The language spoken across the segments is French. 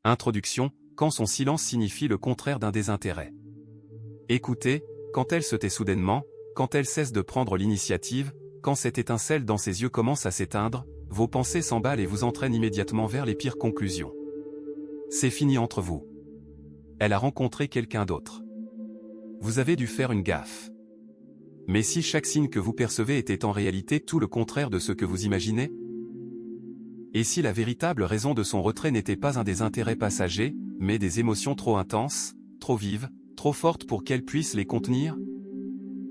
Introduction, quand son silence signifie le contraire d'un désintérêt. Écoutez, quand elle se tait soudainement, quand elle cesse de prendre l'initiative, quand cette étincelle dans ses yeux commence à s'éteindre, vos pensées s'emballent et vous entraînent immédiatement vers les pires conclusions. C'est fini entre vous. Elle a rencontré quelqu'un d'autre. Vous avez dû faire une gaffe. Mais si chaque signe que vous percevez était en réalité tout le contraire de ce que vous imaginez? Et si la véritable raison de son retrait n'était pas un désintérêt passager, mais des émotions trop intenses, trop vives, trop fortes pour qu'elle puisse les contenir?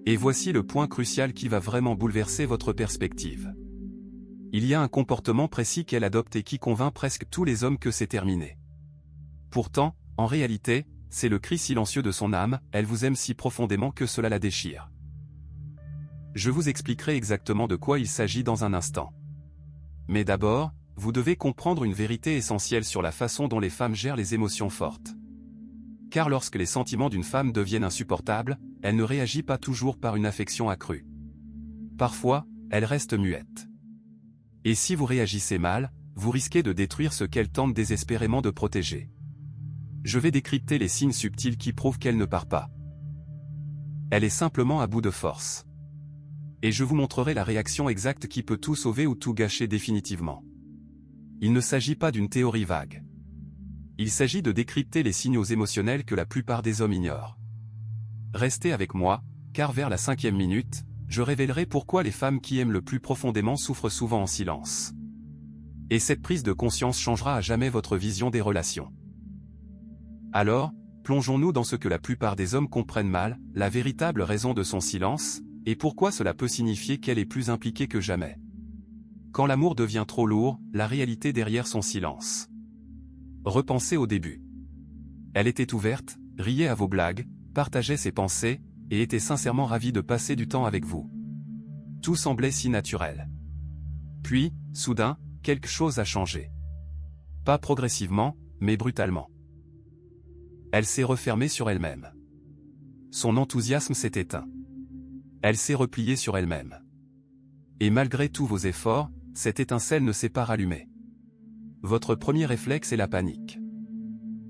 Et voici le point crucial qui va vraiment bouleverser votre perspective. Il y a un comportement précis qu'elle adopte et qui convainc presque tous les hommes que c'est terminé. Pourtant, en réalité, c'est le cri silencieux de son âme, elle vous aime si profondément que cela la déchire. Je vous expliquerai exactement de quoi il s'agit dans un instant. Mais d'abord, vous devez comprendre une vérité essentielle sur la façon dont les femmes gèrent les émotions fortes. Car lorsque les sentiments d'une femme deviennent insupportables, elle ne réagit pas toujours par une affection accrue. Parfois, elle reste muette. Et si vous réagissez mal, vous risquez de détruire ce qu'elle tente désespérément de protéger. Je vais décrypter les signes subtils qui prouvent qu'elle ne part pas. Elle est simplement à bout de force. Et je vous montrerai la réaction exacte qui peut tout sauver ou tout gâcher définitivement. Il ne s'agit pas d'une théorie vague. Il s'agit de décrypter les signaux émotionnels que la plupart des hommes ignorent. Restez avec moi, car vers la 5e minute, je révélerai pourquoi les femmes qui aiment le plus profondément souffrent souvent en silence. Et cette prise de conscience changera à jamais votre vision des relations. Alors, plongeons-nous dans ce que la plupart des hommes comprennent mal, la véritable raison de son silence, et pourquoi cela peut signifier qu'elle est plus impliquée que jamais. Quand l'amour devient trop lourd, la réalité derrière son silence. Repensez au début. Elle était ouverte, riait à vos blagues, partageait ses pensées, et était sincèrement ravie de passer du temps avec vous. Tout semblait si naturel. Puis, soudain, quelque chose a changé. Pas progressivement, mais brutalement. Elle s'est refermée sur elle-même. Son enthousiasme s'est éteint. Elle s'est repliée sur elle-même. Et malgré tous vos efforts, cette étincelle ne s'est pas rallumée. Votre premier réflexe est la panique.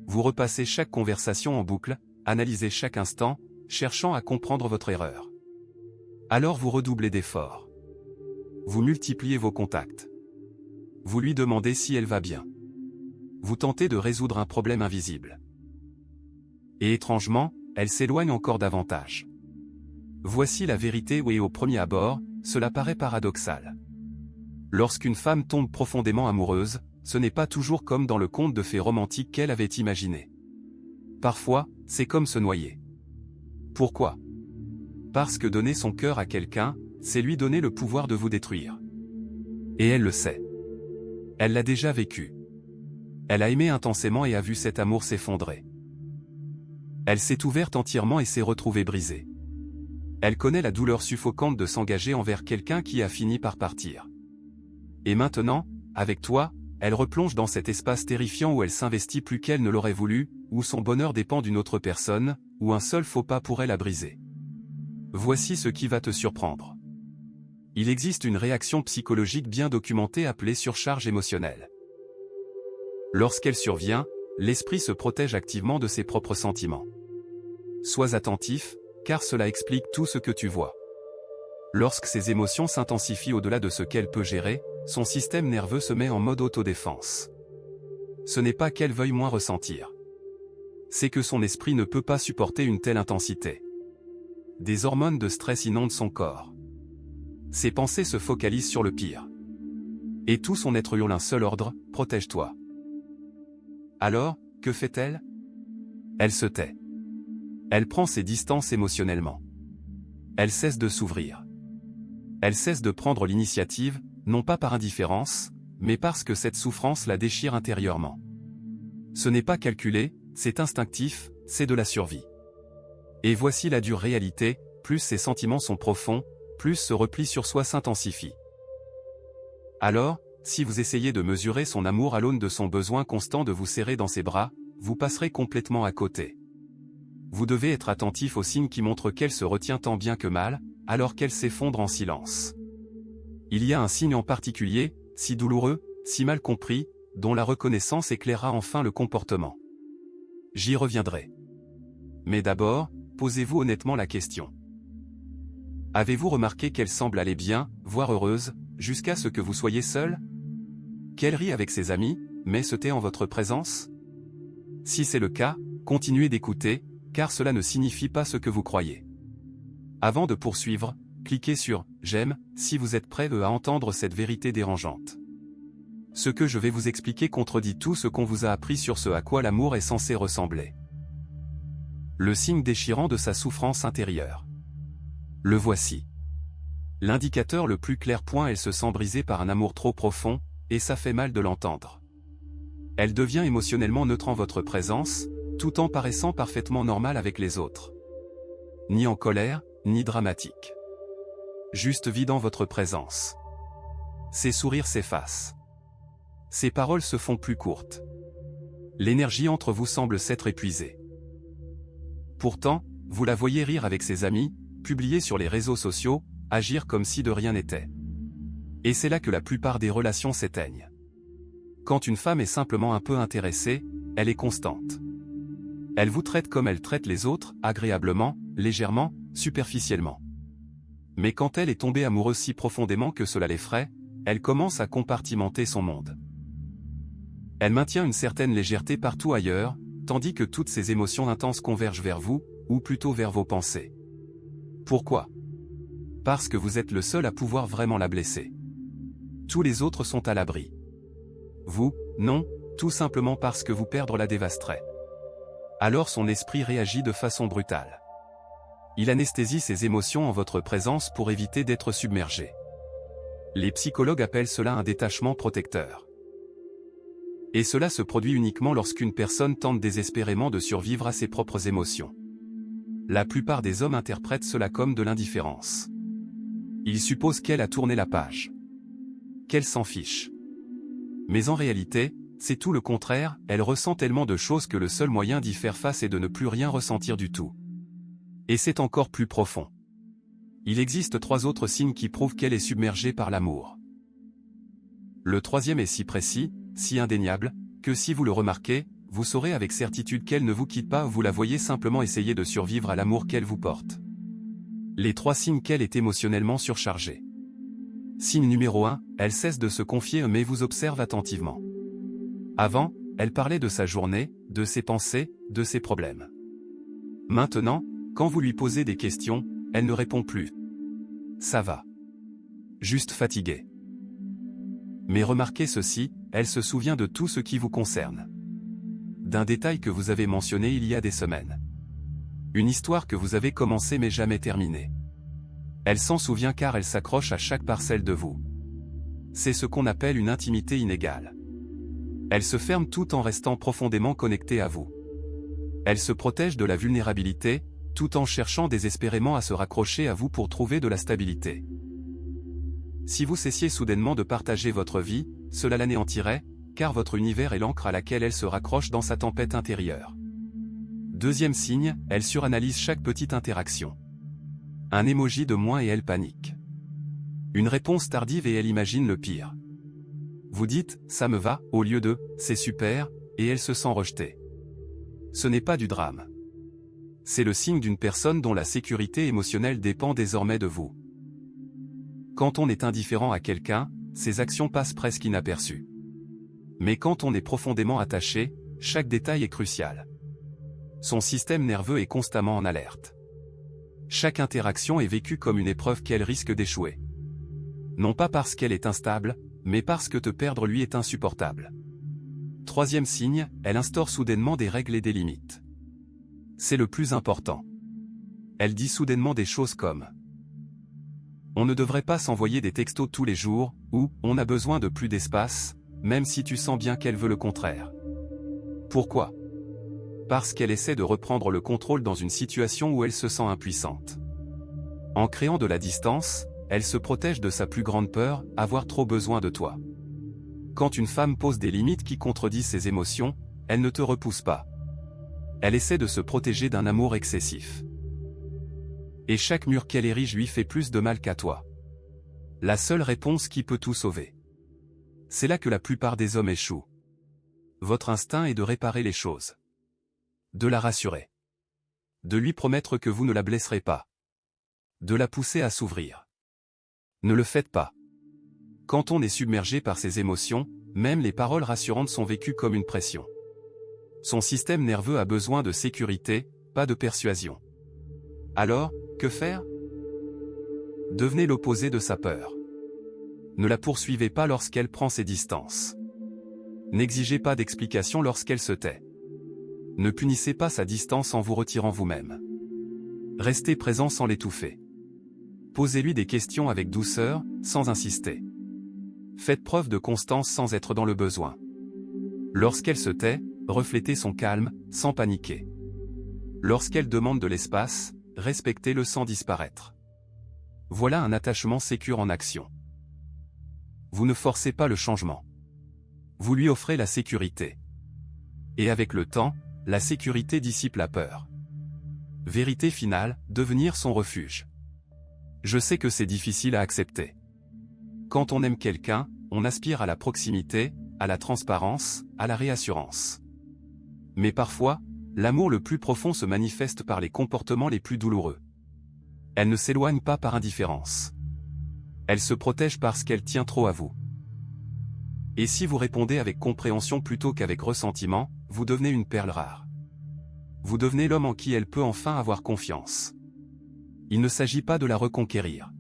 Vous repassez chaque conversation en boucle, analysez chaque instant, cherchant à comprendre votre erreur. Alors vous redoublez d'efforts. Vous multipliez vos contacts. Vous lui demandez si elle va bien. Vous tentez de résoudre un problème invisible. Et étrangement, elle s'éloigne encore davantage. Voici la vérité et au premier abord, cela paraît paradoxal. Lorsqu'une femme tombe profondément amoureuse, ce n'est pas toujours comme dans le conte de fées romantique qu'elle avait imaginé. Parfois, c'est comme se noyer. Pourquoi? Parce que donner son cœur à quelqu'un, c'est lui donner le pouvoir de vous détruire. Et elle le sait. Elle l'a déjà vécu. Elle a aimé intensément et a vu cet amour s'effondrer. Elle s'est ouverte entièrement et s'est retrouvée brisée. Elle connaît la douleur suffocante de s'engager envers quelqu'un qui a fini par partir. Et maintenant, avec toi, elle replonge dans cet espace terrifiant où elle s'investit plus qu'elle ne l'aurait voulu, où son bonheur dépend d'une autre personne, où un seul faux pas pourrait la briser. Voici ce qui va te surprendre. Il existe une réaction psychologique bien documentée appelée surcharge émotionnelle. Lorsqu'elle survient, l'esprit se protège activement de ses propres sentiments. Sois attentif, car cela explique tout ce que tu vois. Lorsque ses émotions s'intensifient au-delà de ce qu'elle peut gérer, son système nerveux se met en mode autodéfense. Ce n'est pas qu'elle veuille moins ressentir. C'est que son esprit ne peut pas supporter une telle intensité. Des hormones de stress inondent son corps. Ses pensées se focalisent sur le pire. Et tout son être hurle un seul ordre, protège-toi. Alors, que fait-elle? Elle se tait. Elle prend ses distances émotionnellement. Elle cesse de s'ouvrir. Elle cesse de prendre l'initiative, non pas par indifférence, mais parce que cette souffrance la déchire intérieurement. Ce n'est pas calculé, c'est instinctif, c'est de la survie. Et voici la dure réalité, plus ses sentiments sont profonds, plus ce repli sur soi s'intensifie. Alors, si vous essayez de mesurer son amour à l'aune de son besoin constant de vous serrer dans ses bras, vous passerez complètement à côté. Vous devez être attentif aux signes qui montrent qu'elle se retient tant bien que mal, alors qu'elle s'effondre en silence. Il y a un signe en particulier, si douloureux, si mal compris, dont la reconnaissance éclairera enfin le comportement. J'y reviendrai. Mais d'abord, posez-vous honnêtement la question. Avez-vous remarqué qu'elle semble aller bien, voire heureuse, jusqu'à ce que vous soyez seul? Qu'elle rit avec ses amis, mais se tait en votre présence? Si c'est le cas, continuez d'écouter, car cela ne signifie pas ce que vous croyez. Avant de poursuivre, cliquez sur « J'aime » si vous êtes prêt à entendre cette vérité dérangeante. Ce que je vais vous expliquer contredit tout ce qu'on vous a appris sur ce à quoi l'amour est censé ressembler. Le signe déchirant de sa souffrance intérieure. Le voici. L'indicateur le plus clair. Elle se sent brisée par un amour trop profond, et ça fait mal de l'entendre. Elle devient émotionnellement neutre en votre présence, tout en paraissant parfaitement normale avec les autres. Ni en colère, ni dramatique. Juste vide en votre présence. Ses sourires s'effacent. Ses paroles se font plus courtes. L'énergie entre vous semble s'être épuisée. Pourtant, vous la voyez rire avec ses amis, publier sur les réseaux sociaux, agir comme si de rien n'était. Et c'est là que la plupart des relations s'éteignent. Quand une femme est simplement un peu intéressée, elle est constante. Elle vous traite comme elle traite les autres, agréablement, légèrement, superficiellement. Mais quand elle est tombée amoureuse si profondément que cela l'effraie, elle commence à compartimenter son monde. Elle maintient une certaine légèreté partout ailleurs, tandis que toutes ses émotions intenses convergent vers vous, ou plutôt vers vos pensées. Pourquoi? Parce que vous êtes le seul à pouvoir vraiment la blesser. Tous les autres sont à l'abri. Vous, non, tout simplement parce que vous perdre la dévasterait. Alors son esprit réagit de façon brutale. Il anesthésie ses émotions en votre présence pour éviter d'être submergé. Les psychologues appellent cela un détachement protecteur. Et cela se produit uniquement lorsqu'une personne tente désespérément de survivre à ses propres émotions. La plupart des hommes interprètent cela comme de l'indifférence. Ils supposent qu'elle a tourné la page. Qu'elle s'en fiche. Mais en réalité, c'est tout le contraire, elle ressent tellement de choses que le seul moyen d'y faire face est de ne plus rien ressentir du tout. Et c'est encore plus profond. Il existe 3 autres signes qui prouvent qu'elle est submergée par l'amour. Le troisième est si précis, si indéniable, que si vous le remarquez, vous saurez avec certitude qu'elle ne vous quitte pas ou vous la voyez simplement essayer de survivre à l'amour qu'elle vous porte. Les 3 signes qu'elle est émotionnellement surchargée. Signe numéro 1, elle cesse de se confier mais vous observe attentivement. Avant, elle parlait de sa journée, de ses pensées, de ses problèmes. Maintenant, quand vous lui posez des questions, elle ne répond plus. Ça va. Juste fatiguée. Mais remarquez ceci, elle se souvient de tout ce qui vous concerne. D'un détail que vous avez mentionné il y a des semaines. Une histoire que vous avez commencée mais jamais terminée. Elle s'en souvient car elle s'accroche à chaque parcelle de vous. C'est ce qu'on appelle une intimité inégale. Elle se ferme tout en restant profondément connectée à vous. Elle se protège de la vulnérabilité, tout en cherchant désespérément à se raccrocher à vous pour trouver de la stabilité. Si vous cessiez soudainement de partager votre vie, cela l'anéantirait, car votre univers est l'ancre à laquelle elle se raccroche dans sa tempête intérieure. Deuxième signe, elle suranalyse chaque petite interaction. Un emoji de moins et elle panique. Une réponse tardive et elle imagine le pire. Vous dites « ça me va » au lieu de « c'est super » et elle se sent rejetée. Ce n'est pas du drame. C'est le signe d'une personne dont la sécurité émotionnelle dépend désormais de vous. Quand on est indifférent à quelqu'un, ses actions passent presque inaperçues. Mais quand on est profondément attaché, chaque détail est crucial. Son système nerveux est constamment en alerte. Chaque interaction est vécue comme une épreuve qu'elle risque d'échouer. Non pas parce qu'elle est instable, mais parce que te perdre lui est insupportable. Troisième signe, elle instaure soudainement des règles et des limites. C'est le plus important. Elle dit soudainement des choses comme « On ne devrait pas s'envoyer des textos tous les jours » ou « On a besoin de plus d'espace », même si tu sens bien qu'elle veut le contraire. Pourquoi? Parce qu'elle essaie de reprendre le contrôle dans une situation où elle se sent impuissante. En créant de la distance, elle se protège de sa plus grande peur, avoir trop besoin de toi. Quand une femme pose des limites qui contredisent ses émotions, elle ne te repousse pas. Elle essaie de se protéger d'un amour excessif. Et chaque mur qu'elle érige lui fait plus de mal qu'à toi. La seule réponse qui peut tout sauver. C'est là que la plupart des hommes échouent. Votre instinct est de réparer les choses. De la rassurer. De lui promettre que vous ne la blesserez pas. De la pousser à s'ouvrir. Ne le faites pas. Quand on est submergé par ses émotions, même les paroles rassurantes sont vécues comme une pression. Son système nerveux a besoin de sécurité, pas de persuasion. Alors, que faire? Devenez l'opposé de sa peur. Ne la poursuivez pas lorsqu'elle prend ses distances. N'exigez pas d'explication lorsqu'elle se tait. Ne punissez pas sa distance en vous retirant vous-même. Restez présent sans l'étouffer. Posez-lui des questions avec douceur, sans insister. Faites preuve de constance sans être dans le besoin. Lorsqu'elle se tait, reflétez son calme, sans paniquer. Lorsqu'elle demande de l'espace, respectez-le sans disparaître. Voilà un attachement sécure en action. Vous ne forcez pas le changement. Vous lui offrez la sécurité. Et avec le temps, la sécurité dissipe la peur. Vérité finale, devenir son refuge. Je sais que c'est difficile à accepter. Quand on aime quelqu'un, on aspire à la proximité, à la transparence, à la réassurance. Mais parfois, l'amour le plus profond se manifeste par les comportements les plus douloureux. Elle ne s'éloigne pas par indifférence. Elle se protège parce qu'elle tient trop à vous. Et si vous répondez avec compréhension plutôt qu'avec ressentiment, vous devenez une perle rare. Vous devenez l'homme en qui elle peut enfin avoir confiance. Il ne s'agit pas de la reconquérir.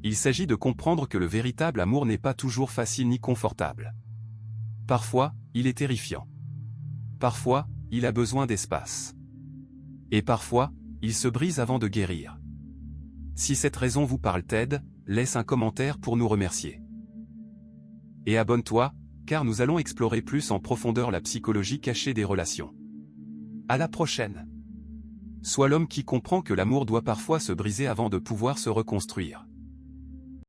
Il s'agit de comprendre que le véritable amour n'est pas toujours facile ni confortable. Parfois, il est terrifiant. Parfois, il a besoin d'espace. Et parfois, il se brise avant de guérir. Si cette raison vous parle, Ted, laisse un commentaire pour nous remercier. Et abonne-toi, car nous allons explorer plus en profondeur la psychologie cachée des relations. À la prochaine. Sois l'homme qui comprend que l'amour doit parfois se briser avant de pouvoir se reconstruire.